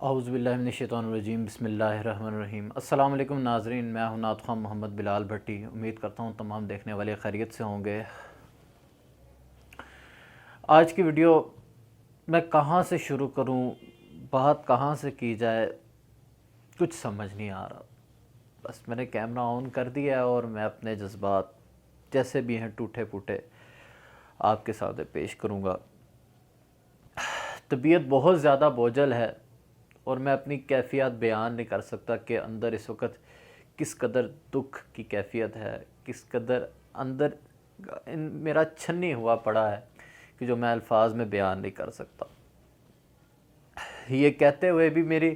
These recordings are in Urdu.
اعوذ باللہ من الشیطان الرجیم، بسم اللہ الرحمن الرحیم۔ السلام علیکم ناظرین، میں ہوں نعت خواں محمد بلال بھٹی۔ امید کرتا ہوں تمام دیکھنے والے خیریت سے ہوں گے۔ آج کی ویڈیو میں کہاں سے شروع کروں، بات کہاں سے کی جائے، کچھ سمجھ نہیں آ رہا۔ بس میں نے کیمرہ آن کر دیا اور میں اپنے جذبات جیسے بھی ہیں ٹوٹے پھوٹے آپ کے سامنے پیش کروں گا۔ طبیعت بہت زیادہ بوجھل ہے اور میں اپنی کیفیت بیان نہیں کر سکتا کہ اندر اس وقت کس قدر دکھ کی کیفیت ہے، کس قدر اندر میرا چھنی ہوا پڑا ہے کہ جو میں الفاظ میں بیان نہیں کر سکتا۔ یہ کہتے ہوئے بھی میری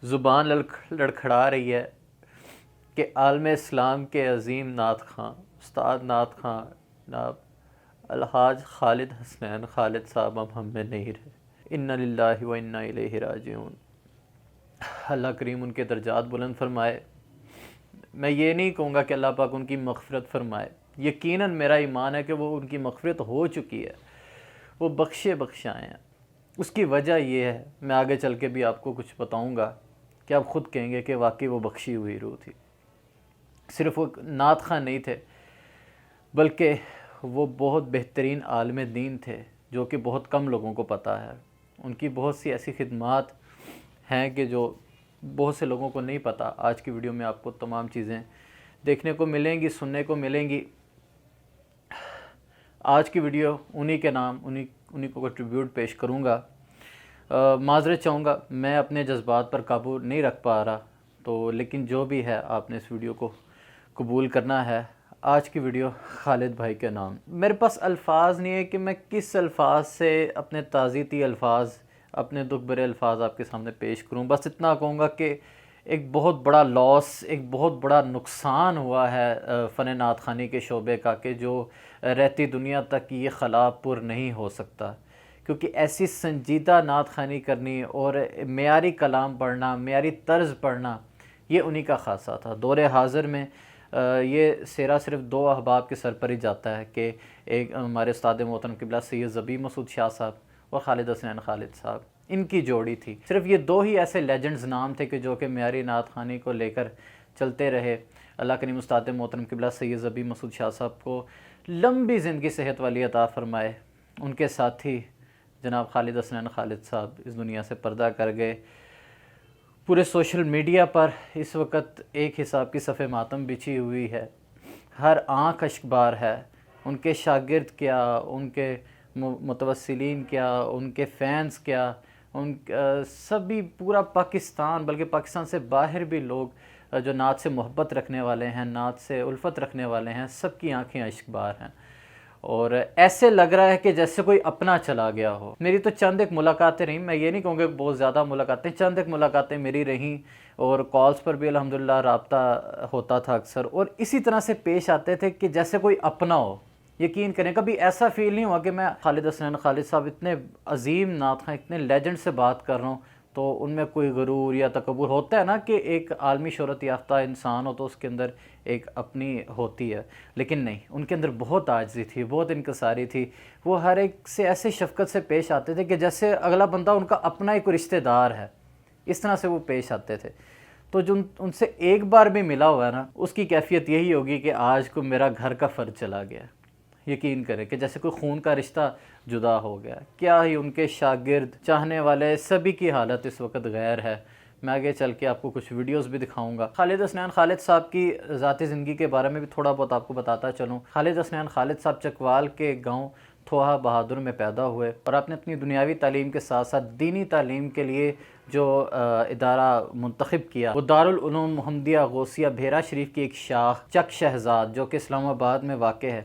زبان لڑکھڑا رہی ہے کہ عالم اسلام کے عظیم نعت خواں استاد نعت خواں جناب الحاج خالد حسنین خالد صاحب اب ہم میں نہیں رہے۔ انا للہ و انا الیہ راجعون۔ اللہ کریم ان کے درجات بلند فرمائے۔ میں یہ نہیں کہوں گا کہ اللہ پاک ان کی مغفرت فرمائے، یقیناً میرا ایمان ہے کہ وہ ان کی مغفرت ہو چکی ہے، وہ بخشائے ہیں۔ اس کی وجہ یہ ہے، میں آگے چل کے بھی آپ کو کچھ بتاؤں گا کہ آپ خود کہیں گے کہ واقعی وہ بخشی ہوئی روح تھی۔ صرف وہ نعت خواں نہیں تھے بلکہ وہ بہت بہترین عالم دین تھے جو کہ بہت کم لوگوں کو پتہ ہے۔ ان کی بہت سی ایسی خدمات ہیں کہ جو بہت سے لوگوں کو نہیں پتہ۔ آج کی ویڈیو میں آپ کو تمام چیزیں دیکھنے کو ملیں گی، سننے کو ملیں گی۔ آج کی ویڈیو انہی کے نام انہی کو ٹریبیوٹ پیش کروں گا۔ معذرت چاہوں گا، میں اپنے جذبات پر قابو نہیں رکھ پا رہا، تو لیکن جو بھی ہے آپ نے اس ویڈیو کو قبول کرنا ہے۔ آج کی ویڈیو خالد بھائی کے نام۔ میرے پاس الفاظ نہیں ہے کہ میں کس الفاظ سے اپنے تعزیتی الفاظ، اپنے دکھ بھرے الفاظ آپ کے سامنے پیش کروں۔ بس اتنا کہوں گا کہ ایک بہت بڑا لاس، ایک بہت بڑا نقصان ہوا ہے فن نعت خوانی کے شعبے کا کہ جو رہتی دنیا تک یہ خلا پر نہیں ہو سکتا، کیونکہ ایسی سنجیدہ نعت خوانی کرنی اور معیاری کلام پڑھنا، معیاری طرز پڑھنا، یہ انہی کا خاصہ تھا۔ دور حاضر میں یہ سیرا صرف دو احباب کے سر پر ہی جاتا ہے کہ ایک ہمارے استاد محترم قبلہ سید ظبی مسعود شاہ صاحب اور خالد حسنین خالد صاحب، ان کی جوڑی تھی۔ صرف یہ دو ہی ایسے لیجنڈز نام تھے کہ جو کہ معیاری نعت خوانی کو لے کر چلتے رہے۔ اللہ کریم استاد محترم قبلہ سید ظبی مسعود شاہ صاحب کو لمبی زندگی صحت والی عطا فرمائے۔ ان کے ساتھی جناب خالد حسنین خالد صاحب اس دنیا سے پردہ کر گئے۔ پورے سوشل میڈیا پر اس وقت ایک حساب کی صف ماتم بچھی ہوئی ہے، ہر آنکھ اشکبار ہے۔ ان کے شاگرد کیا، ان کے متوسلین کیا، ان کے فینس کیا، سبھی پورا پاکستان، بلکہ پاکستان سے باہر بھی لوگ جو نعت سے محبت رکھنے والے ہیں، نعت سے الفت رکھنے والے ہیں، سب کی آنکھیں اشکبار ہیں اور ایسے لگ رہا ہے کہ جیسے کوئی اپنا چلا گیا ہو۔ میری تو چند ایک ملاقاتیں رہیں، میں یہ نہیں کہوں گا کہ بہت زیادہ ملاقاتیں، چند ایک ملاقاتیں میری رہیں اور کالز پر بھی الحمدللہ رابطہ ہوتا تھا اکثر، اور اسی طرح سے پیش آتے تھے کہ جیسے کوئی اپنا ہو۔ یقین کریں کبھی ایسا فیل نہیں ہوا کہ میں خالد حسنین خالد صاحب اتنے عظیم نعت خواں، اتنے لیجنڈ سے بات کر رہا ہوں تو ان میں کوئی غرور یا تکبر ہوتا ہے نا کہ ایک عالمی شہرت یافتہ انسان ہو تو اس کے اندر ایک اپنی ہوتی ہے، لیکن نہیں، ان کے اندر بہت عاجزی تھی، بہت انکساری تھی۔ وہ ہر ایک سے ایسے شفقت سے پیش آتے تھے کہ جیسے اگلا بندہ ان کا اپنا ہی کوئی رشتہ دار ہے، اس طرح سے وہ پیش آتے تھے۔ تو جو ان سے ایک بار بھی ملا ہوا ہے نا، اس کی کیفیت یہی ہوگی کہ آج کو میرا گھر کا فرد چلا گیا۔ یقین کریں کہ جیسے کوئی خون کا رشتہ جدا ہو گیا۔ کیا ہی ان کے شاگرد، چاہنے والے، سبھی کی حالت اس وقت غیر ہے۔ میں آگے چل کے آپ کو کچھ ویڈیوز بھی دکھاؤں گا۔ خالد حسنین خالد صاحب کی ذاتی زندگی کے بارے میں بھی تھوڑا بہت آپ کو بتاتا چلوں۔ خالد حسنین خالد صاحب چکوال کے گاؤں تھوہا بہادر میں پیدا ہوئے اور آپ نے اپنی دنیاوی تعلیم کے ساتھ ساتھ دینی تعلیم کے لیے جو ادارہ منتخب کیا وہ دارالعلوم محمدیہ غوثیہ بھیرا شریف کی ایک شاخ چک شہزاد جو کہ اسلام آباد میں واقع ہے،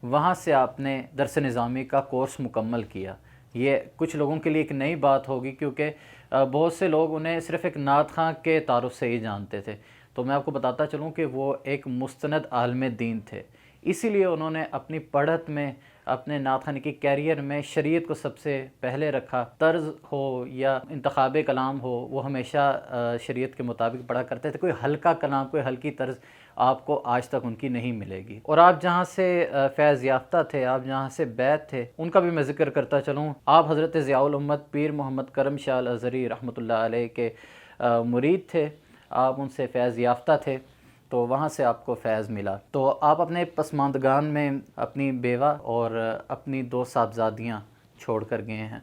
وہاں سے آپ نے درس نظامی کا کورس مکمل کیا۔ یہ کچھ لوگوں کے لیے ایک نئی بات ہوگی کیونکہ بہت سے لوگ انہیں صرف ایک نعت خواں کے تعارف سے ہی جانتے تھے، تو میں آپ کو بتاتا چلوں کہ وہ ایک مستند عالم دین تھے۔ اسی لیے انہوں نے اپنی پڑھت میں اپنے نعت خوانی کے کیریئر میں شریعت کو سب سے پہلے رکھا. طرز ہو یا انتخاب کلام ہو وہ ہمیشہ شریعت کے مطابق پڑھا کرتے تھے. کوئی ہلکا کلام، کوئی ہلکی طرز آپ کو آج تک ان کی نہیں ملے گی. اور آپ جہاں سے فیض یافتہ تھے، آپ جہاں سے بیت تھے، ان کا بھی میں ذکر کرتا چلوں. آپ حضرت ضیاء الامت پیر محمد کرم شاہ الازہری رحمۃ اللہ علیہ کے مرید تھے. آپ ان سے فیض یافتہ تھے، تو وہاں سے آپ کو فیض ملا. تو آپ اپنے پسماندگان میں اپنی بیوہ اور اپنی 2 صاحبزادیاں چھوڑ کر گئے ہیں.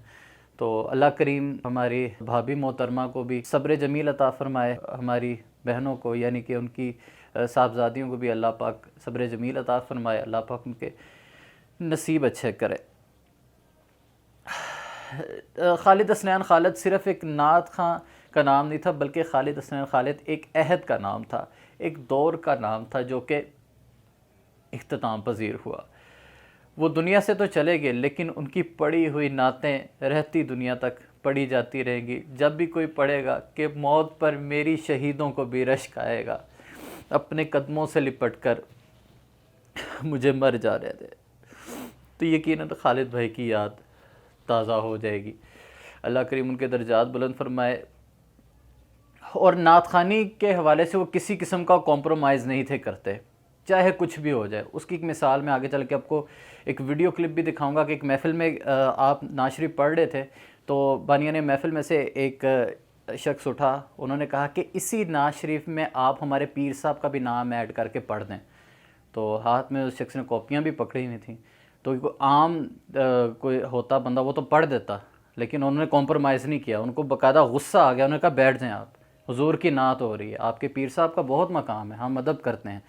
تو اللہ کریم ہماری بھابھی محترمہ کو بھی صبر جمیل عطا فرمائے، ہماری بہنوں کو یعنی کہ ان کی صاحبزادیوں کو بھی اللہ پاک صبر جمیل عطا فرمائے، اللہ پاک ان کے نصیب اچھے کرے. خالد حسنین خالد صرف ایک نعت خواں کا نام نہیں تھا، بلکہ خالد حسنین خالد ایک عہد کا نام تھا، ایک دور کا نام تھا جو کہ اختتام پذیر ہوا. وہ دنیا سے تو چلے گئے، لیکن ان کی پڑھی ہوئی نعتیں رہتی دنیا تک پڑھی جاتی رہیں گی. جب بھی کوئی پڑھے گا کہ موت پر میری شہیدوں کو بھی رشک آئے گا، اپنے قدموں سے لپٹ کر مجھے مر جانے دے، تو یقیناً خالد بھائی کی یاد تازہ ہو جائے گی. اللہ کریم ان کے درجات بلند فرمائے. اور نعت خوانی کے حوالے سے وہ کسی قسم کا کمپرومائز نہیں تھے کرتے، چاہے کچھ بھی ہو جائے. اس کی ایک مثال میں آگے چل کے آپ کو ایک ویڈیو کلپ بھی دکھاؤں گا کہ ایک محفل میں آپ نعت شریف پڑھ رہے تھے، تو بانیان محفل میں سے ایک شخص اٹھا، انہوں نے کہا کہ اسی نعت شریف میں آپ ہمارے پیر صاحب کا بھی نام ایڈ کر کے پڑھ دیں. تو ہاتھ میں اس شخص نے کاپیاں بھی پکڑی ہوئی تھیں. تو کوئی عام کوئی ہوتا بندہ وہ تو پڑھ دیتا، لیکن انہوں نے کمپرومائز نہیں کیا. ان کو باقاعدہ غصہ آ گیا، انہوں نے کہا بیٹھ جائیں، آپ حضور کی نعت ہو رہی ہے، آپ کے پیر صاحب کا بہت مقام ہے، ہم ادب کرتے ہیں،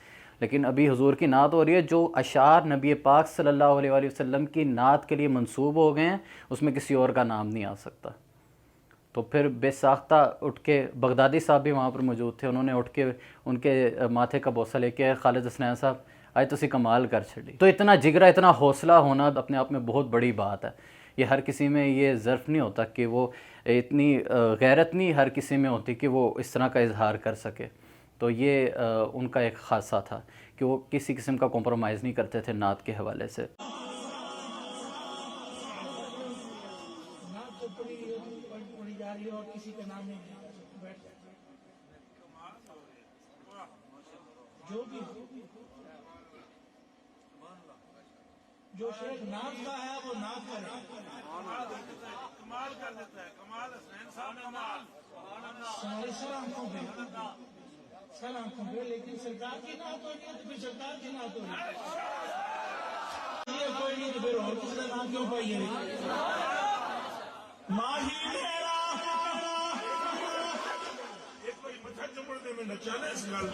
لیکن ابھی حضور کی نعت ہو رہی ہے. جو اشعار نبی پاک صلی اللہ علیہ وآلہ وسلم کی نعت کے لیے منسوب ہو گئے ہیں، اس میں کسی اور کا نام نہیں آ سکتا. تو پھر بے ساختہ اٹھ کے بغدادی صاحب بھی وہاں پر موجود تھے، انہوں نے اٹھ کے ان کے ماتھے کا بوسہ لے کے خالد حسنین صاحب آج تسی کمال کر چھڑی. تو اتنا جگرہ، اتنا حوصلہ ہونا اپنے آپ میں بہت بڑی بات ہے. یہ ہر کسی میں یہ ظرف نہیں ہوتا کہ وہ اتنی غیرت نہیں ہر کسی میں ہوتی کہ وہ اس طرح کا اظہار کر سکے. تو یہ ان کا ایک خاصہ تھا کہ وہ کسی قسم کا کمپرومائز نہیں کرتے تھے نعت کے حوالے سے. جو شیخ نعت کا ہے وہ نعت کرے، کمال کر دیتا ہے. کمال حسنین صاحب کمال سارے سلام کو بے، لیکن سرکار کی نعت ہو رہی ہے تو پھر سرکار کی نعت ہو رہی ہے. یہ کوئی نہیں تو پھر اور کسی کا نام کیوں پائیے؟ ماہی میرا ایک کوئی متھا چمڑ دے میں نچانا اس گل.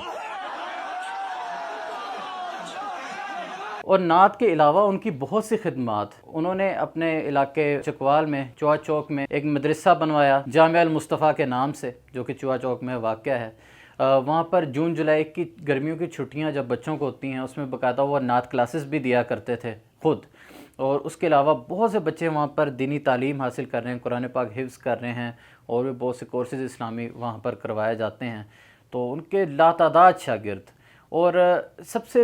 اور نعت کے علاوہ ان کی بہت سی خدمات. انہوں نے اپنے علاقے چکوال میں چوہا چوک میں ایک مدرسہ بنوایا جامعہ المصطفیٰ کے نام سے، جو کہ چوہا چوک میں واقع ہے. وہاں پر جون جولائی کی گرمیوں کی چھٹیاں جب بچوں کو ہوتی ہیں، اس میں باقاعدہ وہ نعت کلاسز بھی دیا کرتے تھے خود. اور اس کے علاوہ بہت سے بچے وہاں پر دینی تعلیم حاصل کر رہے ہیں، قرآن پاک حفظ کر رہے ہیں، اور بھی بہت سے کورسز اسلامی وہاں پر کروائے جاتے ہیں. تو ان کے لاتعداد شاگرد. اور سب سے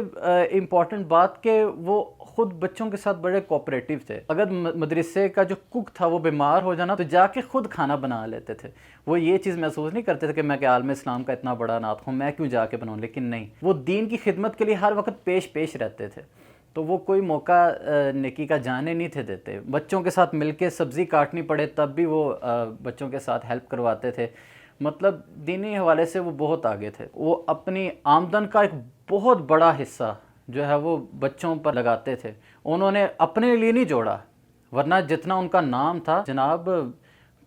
امپورٹنٹ بات کہ وہ خود بچوں کے ساتھ بڑے کوپریٹیو تھے. اگر مدرسے کا جو کک تھا وہ بیمار ہو جانا تو جا کے خود کھانا بنا لیتے تھے. وہ یہ چیز محسوس نہیں کرتے تھے کہ میں کہ عالم اسلام کا اتنا بڑا نعت ہوں، میں کیوں جا کے بناؤں. لیکن نہیں، وہ دین کی خدمت کے لیے ہر وقت پیش رہتے تھے. تو وہ کوئی موقع نیکی کا جانے نہیں تھے دیتے. بچوں کے ساتھ مل کے سبزی کاٹنی پڑے تب بھی وہ بچوں کے ساتھ ہیلپ کرواتے تھے. مطلب دینی حوالے سے وہ بہت آگے تھے. وہ اپنی آمدن کا ایک بہت بڑا حصہ جو ہے وہ بچوں پر لگاتے تھے. انہوں نے اپنے لیے نہیں جوڑا، ورنہ جتنا ان کا نام تھا جناب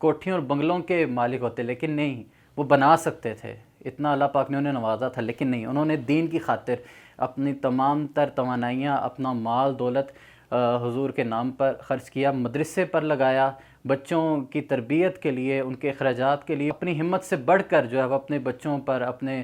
کوٹھیوں اور بنگلوں کے مالک ہوتے، لیکن نہیں، وہ بنا سکتے تھے. اتنا اللہ پاک نے انہیں نوازا تھا، لیکن نہیں، انہوں نے دین کی خاطر اپنی تمام تر توانائیاں، اپنا مال دولت حضور کے نام پر خرچ کیا، مدرسے پر لگایا، بچوں کی تربیت کے لیے، ان کے اخراجات کے لیے اپنی ہمت سے بڑھ کر جو ہے وہ اپنے بچوں پر، اپنے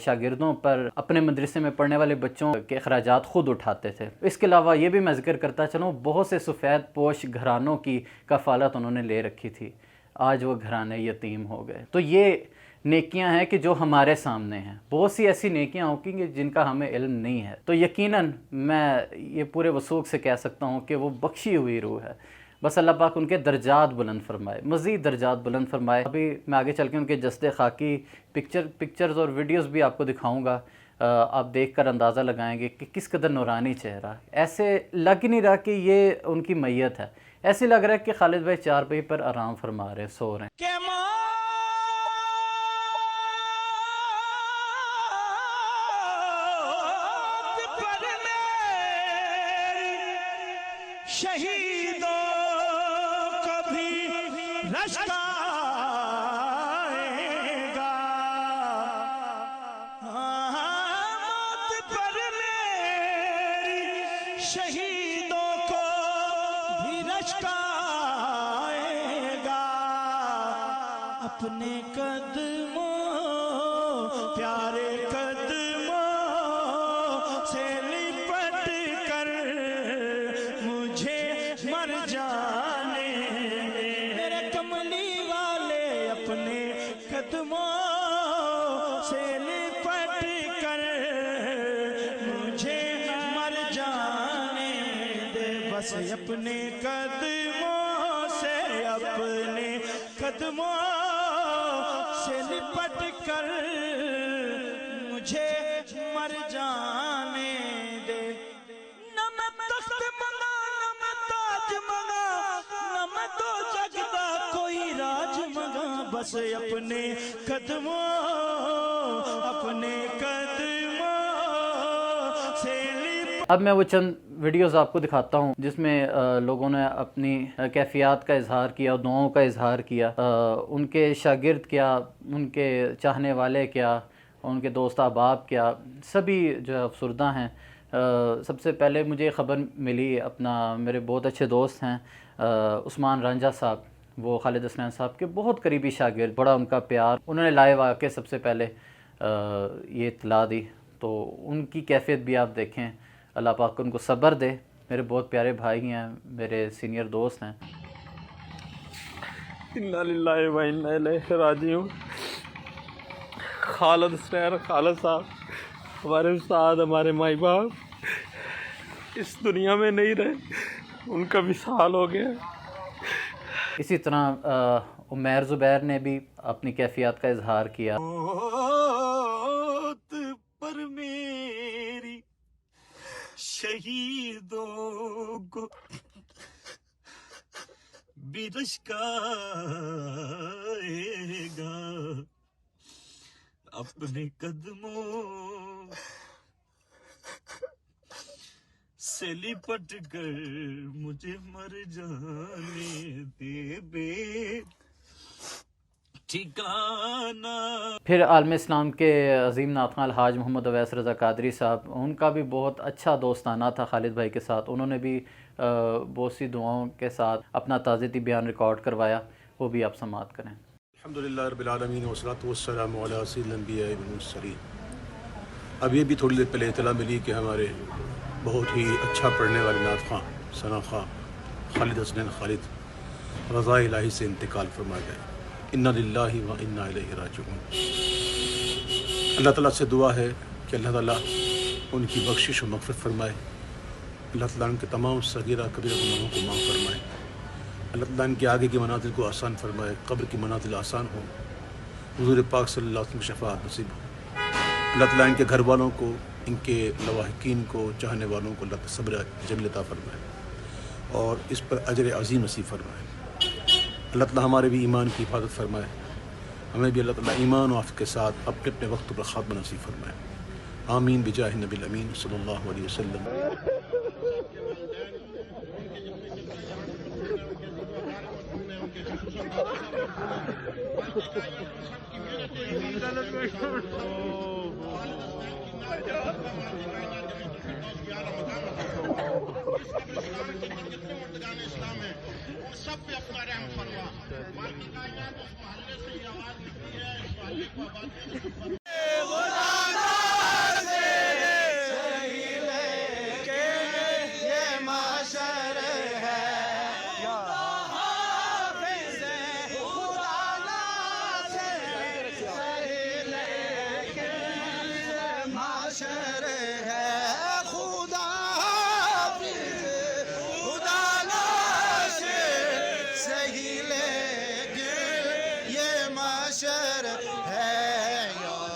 شاگردوں پر، اپنے مدرسے میں پڑھنے والے بچوں کے اخراجات خود اٹھاتے تھے. اس کے علاوہ یہ بھی میں ذکر کرتا چلوں، بہت سے سفید پوش گھرانوں کی کفالت انہوں نے لے رکھی تھی. آج وہ گھرانے یتیم ہو گئے۔ تو یہ نیکیاں ہیں کہ جو ہمارے سامنے ہیں، بہت سی ایسی نیکیاں ہوتی ہیں جن کا ہمیں علم نہیں ہے، تو یقیناً میں یہ پورے وثوق سے کہہ سکتا ہوں کہ وہ بخشی ہوئی روح ہے۔ بس اللہ پاک ان کے درجات بلند فرمائے، مزید درجات بلند فرمائے۔ ابھی میں آگے چل کے ان کے جسد خاکی پکچرز اور ویڈیوز بھی آپ کو دکھاؤں گا، آپ دیکھ کر اندازہ لگائیں گے کہ کس قدر نورانی چہرہ، ایسے لگ ہی نہیں رہا کہ یہ ان کی میت ہے، ایسے لگ رہا ہے کہ خالد بھائی چارپائی پر آرام فرما رہے ہیں، سو رہے ہیں۔ کہ موت پر میری شہیدوں کو بھی رشک آئے گا، موت پر میری شہیدوں کو بھی رشک آئے گا، اپنے قدموں پیارے قدموں سے لپٹ کر مجھے مر جانے دے، میرے کملی والے اپنے قدموں سے لپٹ کر مجھے مر جانے دے، بس اپنے قدموں سے اپنے قدموں سے لپٹ کر مجھے مر جانے دے، نہ میں تخت منگا نہ میں تاج منگا نہ میں دو جگ دا کوئی راج منگا، بس اپنے قدموں سے اب میں وہ چند ویڈیوز آپ کو دکھاتا ہوں جس میں لوگوں نے اپنی کیفیات کا اظہار کیا، دعاؤں کا اظہار کیا، ان کے شاگرد کیا، ان کے چاہنے والے کیا، ان کے دوست احباب کیا، سبھی جو ہے افسردہ ہیں۔ سب سے پہلے مجھے خبر ملی، میرے بہت اچھے دوست ہیں عثمان رانجھا صاحب، وہ خالد حسنین صاحب کے بہت قریبی شاگرد، بڑا ان کا پیار، انہوں نے لائیو آ کے سب سے پہلے یہ اطلاع دی، تو ان کی کیفیت بھی آپ دیکھیں، اللہ پاک ان کو صبر دے، میرے بہت پیارے بھائی ہیں، میرے سینئر دوست ہیں۔ انا للہ و انا الیہ راجعون۔ خالد حسنین خالد صاحب ہمارے استاد، ہمارے مائی باپ اس دنیا میں نہیں رہے، ان کا وصال ہو گیا۔ اسی طرح عمیر زبیر نے بھی اپنی کیفیات کا اظہار کیا۔ موت پر میری شہیدوں کو بھی رشک آئے گا، اپنے قدموں سے لپٹ کر مجھے مر جانے دے، بے ٹھکانہ۔ پھر عالم اسلام کے عظیم نعت خواں الحاج محمد اویس رضا قادری صاحب، ان کا بھی بہت اچھا دوستانہ تھا خالد بھائی کے ساتھ، انہوں نے بھی بہت سی دعاؤں کے ساتھ اپنا تعزیتی بیان ریکارڈ کروایا، وہ بھی آپ سماعت کریں۔ الحمدللہ رب العالمین والصلاۃ والسلام علی سید الانبیاء والمرسلین۔ اب یہ بھی تھوڑی دیر پہلے اطلاع ملی کہ ہمارے بہت ہی اچھا پڑھنے والے نعت خواں ثنا خواں خالد حسنین خالد رضا الہی سے انتقال فرما گئے۔ انا للہ و انا الیہ راجعون۔ اللہ تعالیٰ سے دعا ہے کہ اللہ تعالیٰ ان کی بخشش و مغفرت فرمائے، اللہ تعالیٰ ان کے تمام صغیرہ کبیرہ گناہوں کو معاف فرمائے، اللہ تعالیٰ ان کے آگے کی منازل کو آسان فرمائے، قبر کی منازل آسان ہو، حضور پاک صلی اللہ علیہ وسلم کی شفاعت نصیب ہو، اللہ تعالیٰ ان کے گھر والوں کو، ان کے لواحقین کو، چاہنے والوں کو اللہ تعالیٰ صبر جمیل عطا فرمائے اور اس پر اجر عظیم نصیب فرمائے۔ اللہ تعالیٰ ہمارے بھی ایمان کی حفاظت فرمائے، ہمیں بھی اللہ تعالیٰ ایمان و عافیت کے ساتھ اپنے اپنے وقت پر خاتمہ نصیب فرمائے، آمین بجاہ نبی الامین صلی اللہ علیہ وسلم۔ سب پہ اپنا رحم فرما، باقی کائنات اس محلے سے یہ آواز نکلی ہے، اس محلے کو آباد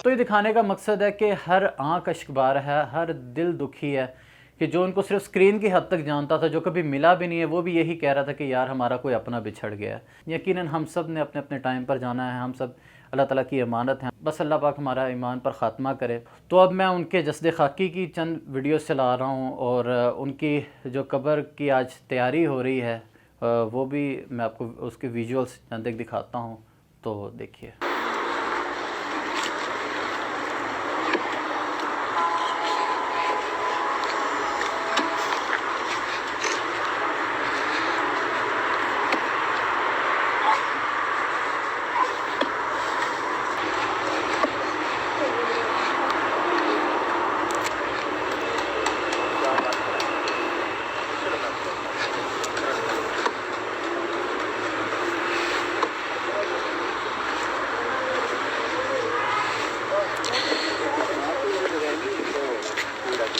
تو یہ دکھانے کا مقصد ہے کہ ہر آنکھ اشکبار ہے, ہر دل دکھی ہے, کہ جو ان کو صرف اسکرین کی حد تک جانتا تھا, جو کبھی ملا بھی نہیں ہے, وہ بھی یہی کہہ رہا تھا کہ یار ہمارا کوئی اپنا بچھڑ گیا ہے. یقیناً ہم سب نے اپنے اپنے ٹائم پر جانا ہے, ہم سب اللہ تعالیٰ کی امانت ہیں, بس اللہ پاک ہمارا ایمان پر خاتمہ کرے. تو اب میں ان کے جسد خاکی کی چند ویڈیوز چلا رہا ہوں, اور ان کی جو قبر کی آج تیاری ہو رہی ہے وہ بھی میں آپ کو اس کے ویژولز چند ایک دکھاتا ہوں, تو دیکھیے.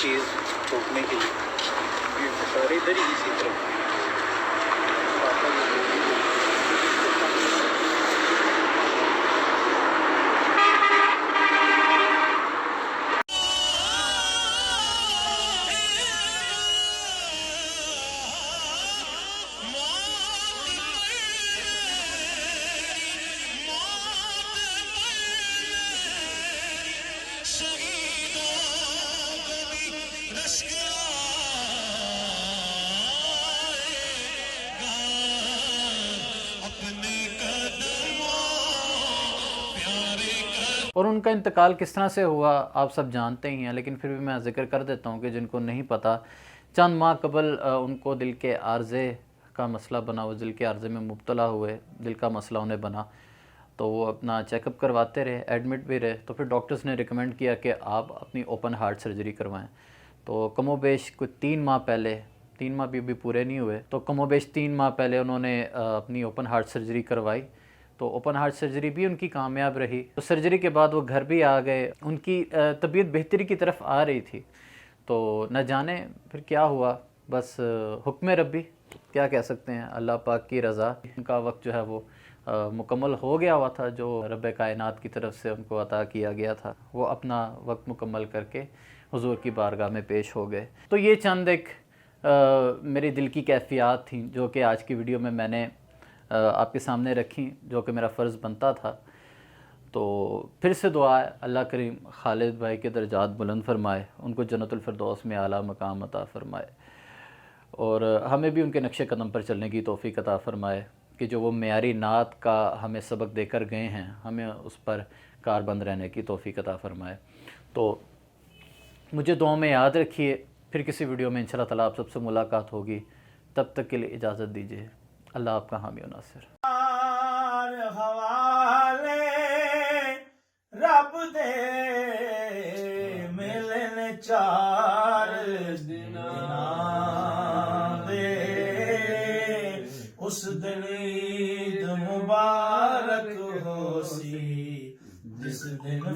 چیز ٹوکنے کے لیے سارے ادھر ہی اسی طرف اور ان کا انتقال کس طرح سے ہوا آپ سب جانتے ہی ہیں, لیکن پھر بھی میں ذکر کر دیتا ہوں کہ جن کو نہیں پتہ. چند ماہ قبل ان کو دل کے عارضے کا مسئلہ بنا, وہ دل کے عارضے میں مبتلا ہوئے, دل کا مسئلہ انہیں بنا, تو وہ اپنا چیک اپ کرواتے رہے, ایڈمٹ بھی رہے. تو پھر ڈاکٹرز نے ریکمینڈ کیا کہ آپ اپنی اوپن ہارٹ سرجری کروائیں. تو کم و بیش کوئی 3 ماہ پہلے, 3 ماہ بھی پورے نہیں ہوئے, تو کم و بیش 3 ماہ پہلے انہوں نے اپنی اوپن ہارٹ سرجری کروائی. تو اوپن ہارٹ سرجری بھی ان کی کامیاب رہی. تو سرجری کے بعد وہ گھر بھی آ گئے, ان کی طبیعت بہتری کی طرف آ رہی تھی. تو نہ جانے پھر کیا ہوا, بس حکم ربی, کیا کہہ سکتے ہیں, اللہ پاک کی رضا. ان کا وقت جو ہے وہ مکمل ہو گیا ہوا تھا, جو رب کائنات کی طرف سے ان کو عطا کیا گیا تھا. وہ اپنا وقت مکمل کر کے حضور کی بارگاہ میں پیش ہو گئے. تو یہ چند ایک میری دل کی کیفیات تھیں جو کہ آج کی ویڈیو میں نے آپ کے سامنے رکھیں, جو کہ میرا فرض بنتا تھا. تو پھر سے دعا ہے اللہ کریم خالد بھائی کے درجات بلند فرمائے, ان کو جنت الفردوس میں اعلیٰ مقام عطا فرمائے, اور ہمیں بھی ان کے نقش قدم پر چلنے کی توفیق عطا فرمائے, کہ جو وہ معیاری نعت کا ہمیں سبق دے کر گئے ہیں, ہمیں اس پر کاربند رہنے کی توفیق عطا فرمائے. تو مجھے دعاؤں میں یاد رکھیے. پھر کسی ویڈیو میں انشاءاللہ تعالیٰ آپ سب سے ملاقات ہوگی. تب تک کے لیے اجازت دیجیے. اللہ آپ کا حامی و ناصر. حوالے رب دے ملن 4 دن دے, اس دن عید مبارک ہو سی جس دن